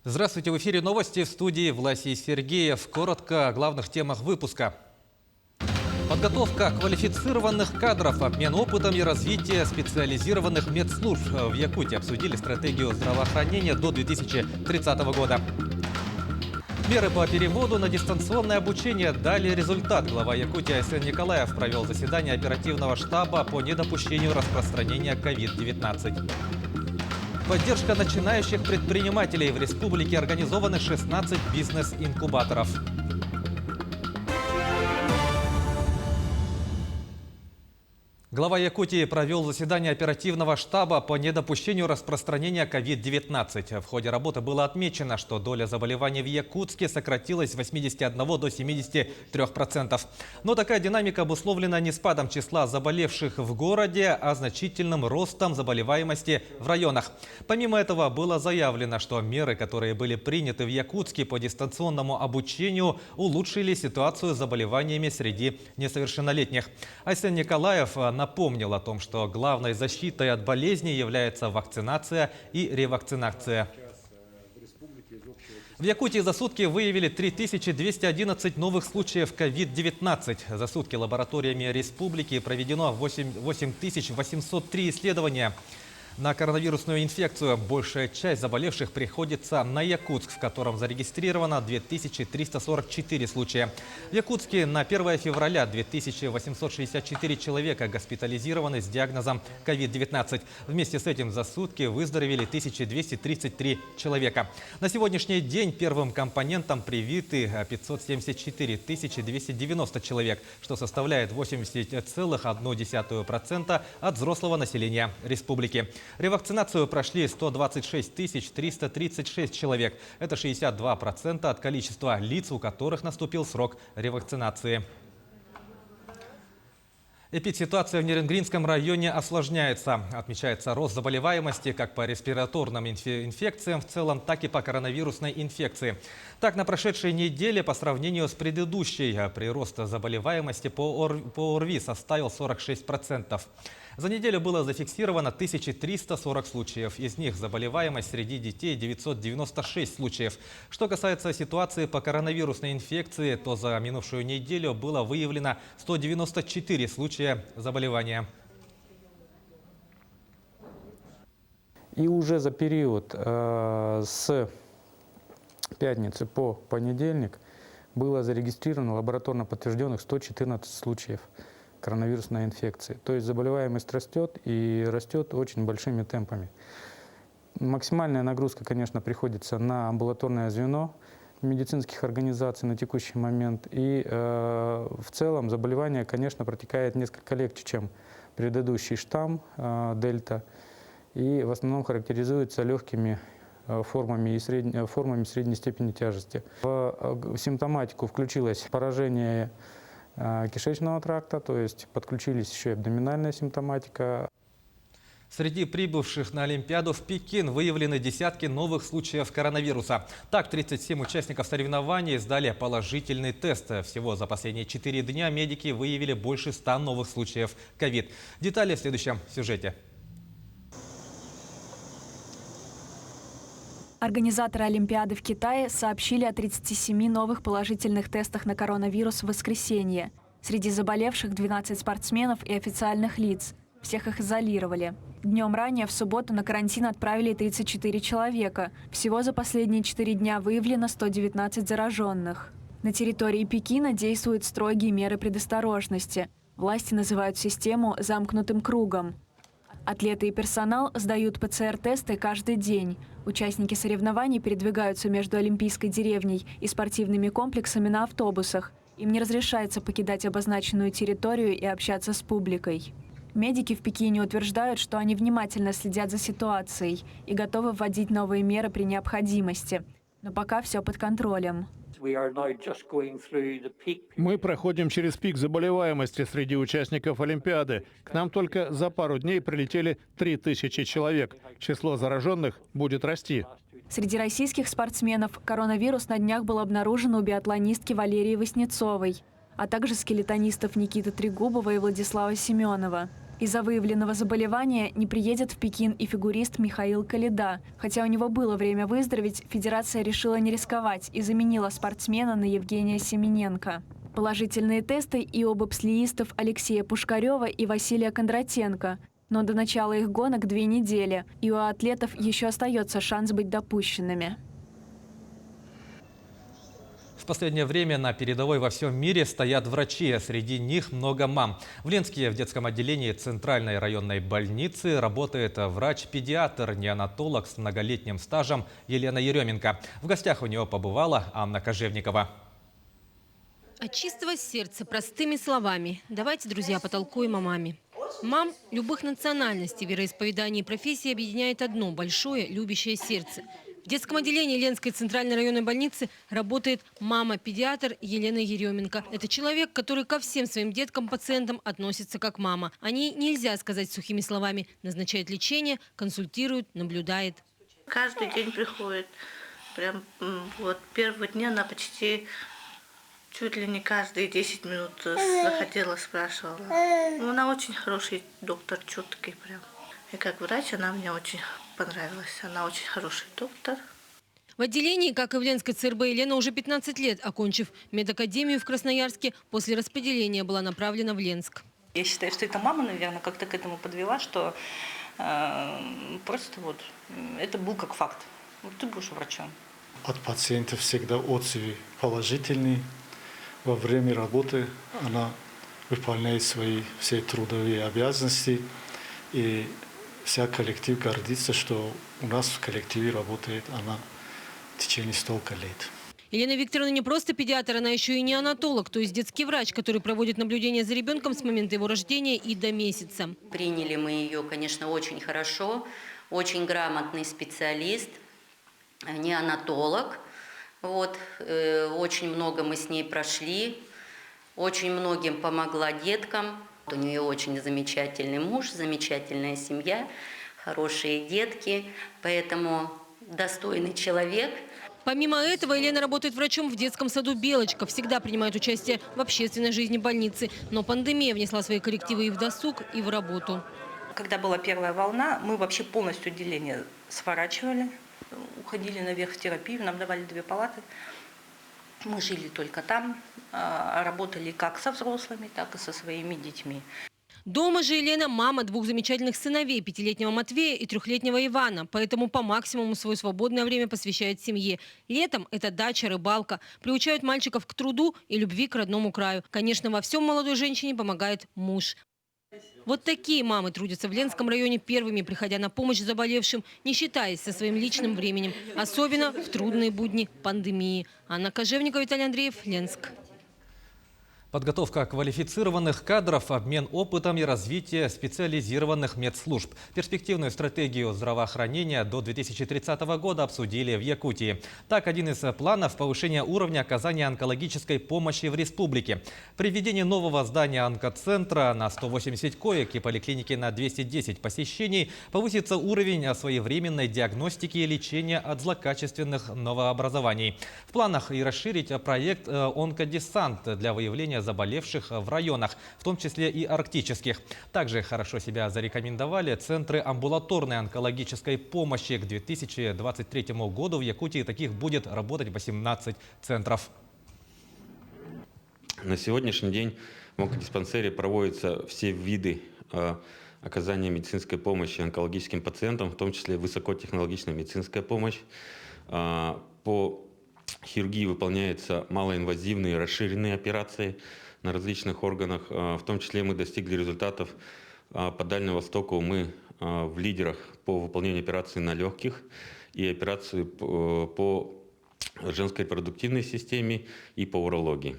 Здравствуйте, в эфире новости, в студии Власий Сергеев. Коротко о главных темах выпуска. Подготовка квалифицированных кадров, обмен опытом и развитие специализированных медслужб. В Якутии обсудили стратегию здравоохранения до 2030 года. Меры по переводу на дистанционное обучение дали результат. Глава Якутии Айсен Николаев провел заседание оперативного штаба по недопущению распространения COVID-19. Поддержка начинающих предпринимателей. В республике организованы 16 бизнес-инкубаторов. Глава Якутии провел заседание оперативного штаба по недопущению распространения COVID-19. В ходе работы было отмечено, что доля заболеваний в Якутске сократилась с 81 до 73%. Но такая динамика обусловлена не спадом числа заболевших в городе, а значительным ростом заболеваемости в районах. Помимо этого было заявлено, что меры, которые были приняты в Якутске по дистанционному обучению, улучшили ситуацию с заболеваниями среди несовершеннолетних. Айсен Николаев напомнил о том, что главной защитой от болезни является вакцинация и ревакцинация. В Якутии за сутки выявили 3211 новых случаев COVID-19. За сутки лабораториями республики проведено 8803 исследования на коронавирусную инфекцию. Большая часть заболевших приходится на Якутск, в котором зарегистрировано 2344 случая. В Якутске на 1 февраля 2864 человека госпитализированы с диагнозом COVID-19. Вместе с этим за сутки выздоровели 1233 человека. На сегодняшний день первым компонентом привиты 574 290 человек, что составляет 80,1% от взрослого населения республики. Ревакцинацию прошли 126 336 человек. Это 62% от количества лиц, у которых наступил срок ревакцинации. Эпидситуация в Неренгринском районе осложняется. Отмечается рост заболеваемости как по респираторным инфекциям в целом, так и по коронавирусной инфекции. Так, на прошедшей неделе по сравнению с предыдущей прирост заболеваемости по ОРВИ составил 46%. За неделю было зафиксировано 1340 случаев. Из них заболеваемость среди детей 996 случаев. Что касается ситуации по коронавирусной инфекции, то за минувшую неделю было выявлено 194 случая заболевания. И уже за период с пятницы по понедельник было зарегистрировано лабораторно подтвержденных 114 случаев коронавирусной инфекции. То есть заболеваемость растет и растет очень большими темпами. Максимальная нагрузка, конечно, приходится на амбулаторное звено медицинских организаций на текущий момент. И в целом заболевание, конечно, протекает несколько легче, чем предыдущий штамм дельта. И в основном характеризуется легкими формами средней степени тяжести. В симптоматику включилось поражение кишечного тракта, то есть подключились еще и абдоминальная симптоматика. Среди прибывших на Олимпиаду в Пекин выявлены десятки новых случаев коронавируса. Так, 37 участников соревнований сдали положительный тест. Всего за последние 4 дня медики выявили больше 100 новых случаев ковид. Детали в следующем сюжете. Организаторы Олимпиады в Китае сообщили о 37 новых положительных тестах на коронавирус в воскресенье. Среди заболевших 12 спортсменов и официальных лиц. Всех их изолировали. Днем ранее, в субботу, на карантин отправили 34 человека. Всего за последние 4 дня выявлено 119 зараженных. На территории Пекина действуют строгие меры предосторожности. Власти называют систему «замкнутым кругом». Атлеты и персонал сдают ПЦР-тесты каждый день. Участники соревнований передвигаются между Олимпийской деревней и спортивными комплексами на автобусах. Им не разрешается покидать обозначенную территорию и общаться с публикой. Медики в Пекине утверждают, что они внимательно следят за ситуацией и готовы вводить новые меры при необходимости. Но пока все под контролем. Мы проходим через пик заболеваемости среди участников Олимпиады. К нам только за пару дней прилетели 3000 человек. Число зараженных будет расти. Среди российских спортсменов коронавирус на днях был обнаружен у биатлонистки Валерии Васнецовой, а также скелетонистов Никиты Трегубова и Владислава Семенова. Из-за выявленного заболевания не приедет в Пекин и фигурист Михаил Калида. Хотя у него было время выздороветь, федерация решила не рисковать и заменила спортсмена на Евгения Семененко. Положительные тесты и у бобслеистов Алексея Пушкарева и Василия Кондратенко. Но до начала их гонок 2 недели, и у атлетов еще остается шанс быть допущенными. В последнее время на передовой во всем мире стоят врачи, а среди них много мам. В Ленске в детском отделении Центральной районной больницы работает врач-педиатр, неонатолог с многолетним стажем Елена Еременко. В гостях у него побывала Анна Кожевникова. От чистого сердца, простыми словами. Давайте, друзья, потолкуем о маме. Мам любых национальностей, вероисповеданий и профессий объединяет одно – большое, любящее сердце. В детском отделении Ленской центральной районной больницы работает мама-педиатр Елена Еременко. Это человек, который ко всем своим деткам-пациентам относится как мама. О ней нельзя сказать сухими словами. Назначает лечение, консультирует, наблюдает. Каждый день приходит. Прям вот первого дня она почти чуть ли не каждые 10 минут заходила, спрашивала. Ну, она очень хороший доктор, чуткий прям. И как врач она мне очень понравилась. Она очень хороший доктор. В отделении, как и в Ленской ЦРБ, Елена уже 15 лет, окончив медакадемию в Красноярске, после распределения была направлена в Ленск. Я считаю, что эта мама, наверное, как-то к этому подвела, что просто вот это был как факт. Вот ты будешь врачом. От пациентов всегда отзывы положительные. Во время работы она выполняет свои все трудовые обязанности. И вся коллектив гордится, что у нас в коллективе работает она в течение столько лет. Елена Викторовна не просто педиатр, она еще и неонатолог, то есть детский врач, который проводит наблюдение за ребенком с момента его рождения и до месяца. Приняли мы ее, конечно, очень хорошо, очень грамотный специалист, неонатолог. Вот, очень много мы с ней прошли, очень многим помогла деткам. У нее очень замечательный муж, замечательная семья, хорошие детки, поэтому достойный человек. Помимо этого, Елена работает врачом в детском саду «Белочка», всегда принимает участие в общественной жизни больницы. Но пандемия внесла свои коррективы и в досуг, и в работу. Когда была первая волна, мы вообще полностью отделение сворачивали, уходили наверх в терапию, нам давали 2 палаты. Мы жили только там, работали как со взрослыми, так и со своими детьми. Дома же Елена – мама 2 замечательных сыновей – 5-летнего Матвея и 3-летнего Ивана. Поэтому по максимуму свое свободное время посвящает семье. Летом это дача, рыбалка. Приучают мальчиков к труду и любви к родному краю. Конечно, во всем молодой женщине помогает муж. Вот такие мамы трудятся в Ленском районе первыми, приходя на помощь заболевшим, не считаясь со своим личным временем. Особенно в трудные будни пандемии. Анна Кожевникова, Виталий Андреев, Ленск. Подготовка квалифицированных кадров, обмен опытом и развитие специализированных медслужб. Перспективную стратегию здравоохранения до 2030 года обсудили в Якутии. Так, один из планов – повышение уровня оказания онкологической помощи в республике. При введении нового здания онкоцентра на 180 коек и поликлиники на 210 посещений повысится уровень своевременной диагностики и лечения от злокачественных новообразований. В планах и расширить проект «Онкодесант» для выявления заболевших в районах, в том числе и арктических. Также хорошо себя зарекомендовали центры амбулаторной онкологической помощи. К 2023 году в Якутии таких будет работать 18 центров. На сегодняшний день в онкодиспансере проводятся все виды оказания медицинской помощи онкологическим пациентам, в том числе высокотехнологичная медицинская помощь. По хирургии выполняются малоинвазивные расширенные операции на различных органах. В том числе мы достигли результатов по Дальнему Востоку. Мы в лидерах по выполнению операций на легких и операции по женской репродуктивной системе и по урологии.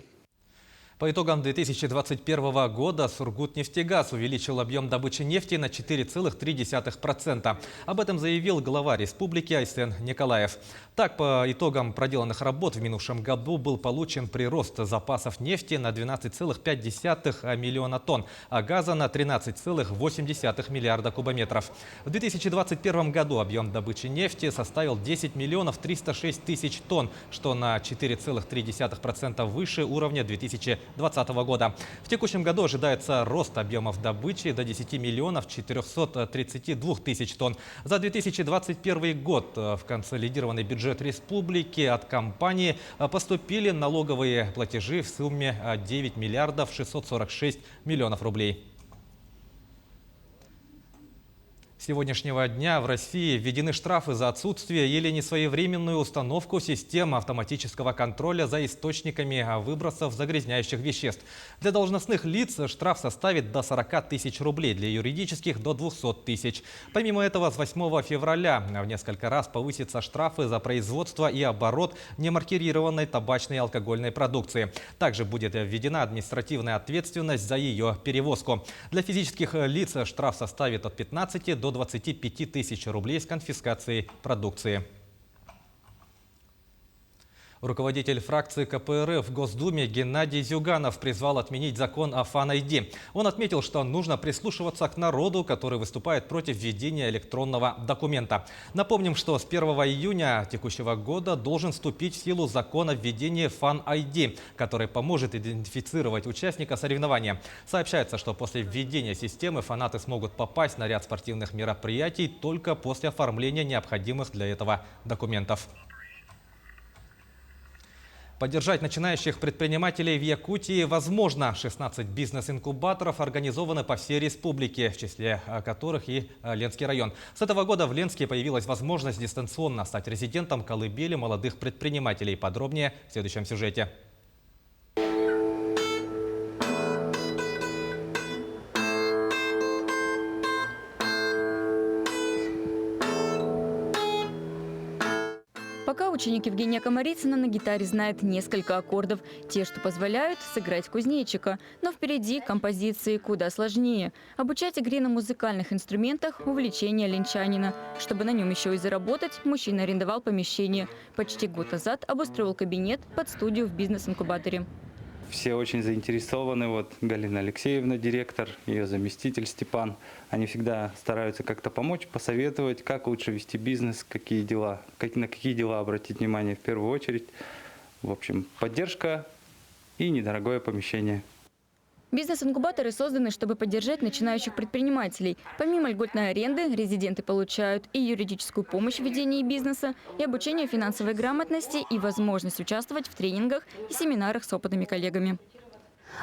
По итогам 2021 года Сургутнефтегаз увеличил объем добычи нефти на 4,3%. Об этом заявил глава республики Айсен Николаев. Так, по итогам проделанных работ в минувшем году был получен прирост запасов нефти на 12,5 миллиона тонн, а газа на 13,8 миллиарда кубометров. В 2021 году объем добычи нефти составил 10 миллионов 306 тысяч тонн, что на 4,3% выше уровня 2020 2020 года. В текущем году ожидается рост объемов добычи до 10 миллионов 432 тысяч тонн. За 2021 год в консолидированный бюджет республики от компании поступили налоговые платежи в сумме 9 миллиардов 646 миллионов рублей. С сегодняшнего дня в России введены штрафы за отсутствие или несвоевременную установку систем автоматического контроля за источниками выбросов загрязняющих веществ. Для должностных лиц штраф составит до 40 тысяч рублей, для юридических – до 200 тысяч. Помимо этого, с 8 февраля в несколько раз повысятся штрафы за производство и оборот немаркированной табачной и алкогольной продукции. Также будет введена административная ответственность за ее перевозку. Для физических лиц штраф составит от 15 до 25 тысяч рублей с конфискацией продукции. Руководитель фракции КПРФ в Госдуме Геннадий Зюганов призвал отменить закон о Фан-ID. Он отметил, что нужно прислушиваться к народу, который выступает против введения электронного документа. Напомним, что с 1 июня текущего года должен вступить в силу закон о введении Фан-ID, который поможет идентифицировать участника соревнования. Сообщается, что после введения системы фанаты смогут попасть на ряд спортивных мероприятий только после оформления необходимых для этого документов. Поддержать начинающих предпринимателей в Якутии возможно. 16 бизнес-инкубаторов организованы по всей республике, в числе которых и Ленский район. С этого года в Ленске появилась возможность дистанционно стать резидентом колыбели молодых предпринимателей. Подробнее в следующем сюжете. Пока ученик Евгения Комарицына на гитаре знает несколько аккордов, те, что позволяют сыграть кузнечика. Но впереди композиции куда сложнее. Обучать игре на музыкальных инструментах – увлечение ленчанина. Чтобы на нем еще и заработать, мужчина арендовал помещение. Почти год назад обустроил кабинет под студию в бизнес-инкубаторе. Все очень заинтересованы. Вот Галина Алексеевна, директор, ее заместитель Степан. Они всегда стараются как-то помочь, посоветовать, как лучше вести бизнес, какие дела, на какие дела обратить внимание в первую очередь. В общем, поддержка и недорогое помещение. Бизнес-инкубаторы созданы, чтобы поддержать начинающих предпринимателей. Помимо льготной аренды, резиденты получают и юридическую помощь в ведении бизнеса, и обучение финансовой грамотности, и возможность участвовать в тренингах и семинарах с опытными коллегами.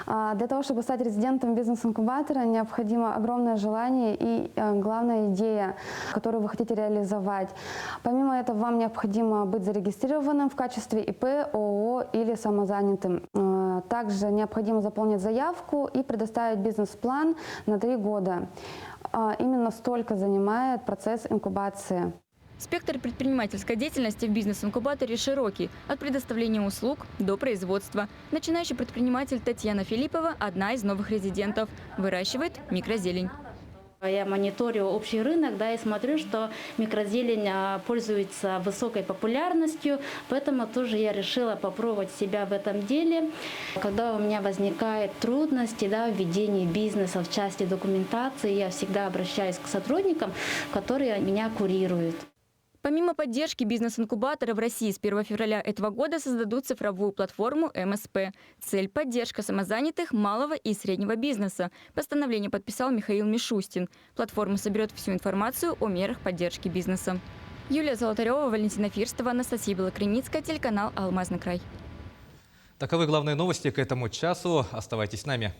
Для того, чтобы стать резидентом бизнес-инкубатора, необходимо огромное желание и главная идея, которую вы хотите реализовать. Помимо этого, вам необходимо быть зарегистрированным в качестве ИП, ООО или самозанятым. Также необходимо заполнить заявку и предоставить бизнес-план на 3 года. Именно столько занимает процесс инкубации. Спектр предпринимательской деятельности в бизнес-инкубаторе широкий – от предоставления услуг до производства. Начинающий предприниматель Татьяна Филиппова – одна из новых резидентов. Выращивает микрозелень. Я мониторю общий рынок, и смотрю, что микрозелень пользуется высокой популярностью, поэтому тоже я решила попробовать себя в этом деле. Когда у меня возникают трудности в ведении бизнеса в части документации, я всегда обращаюсь к сотрудникам, которые меня курируют. Помимо поддержки бизнес-инкубатора в России с 1 февраля этого года создадут цифровую платформу МСП. Цель – поддержка самозанятых, малого и среднего бизнеса. Постановление подписал Михаил Мишустин. Платформа соберет всю информацию о мерах поддержки бизнеса. Юлия Золотарева, Валентина Фирстова, Анастасия Белокреницкая, телеканал «Алмазный край». Таковы главные новости к этому часу. Оставайтесь с нами.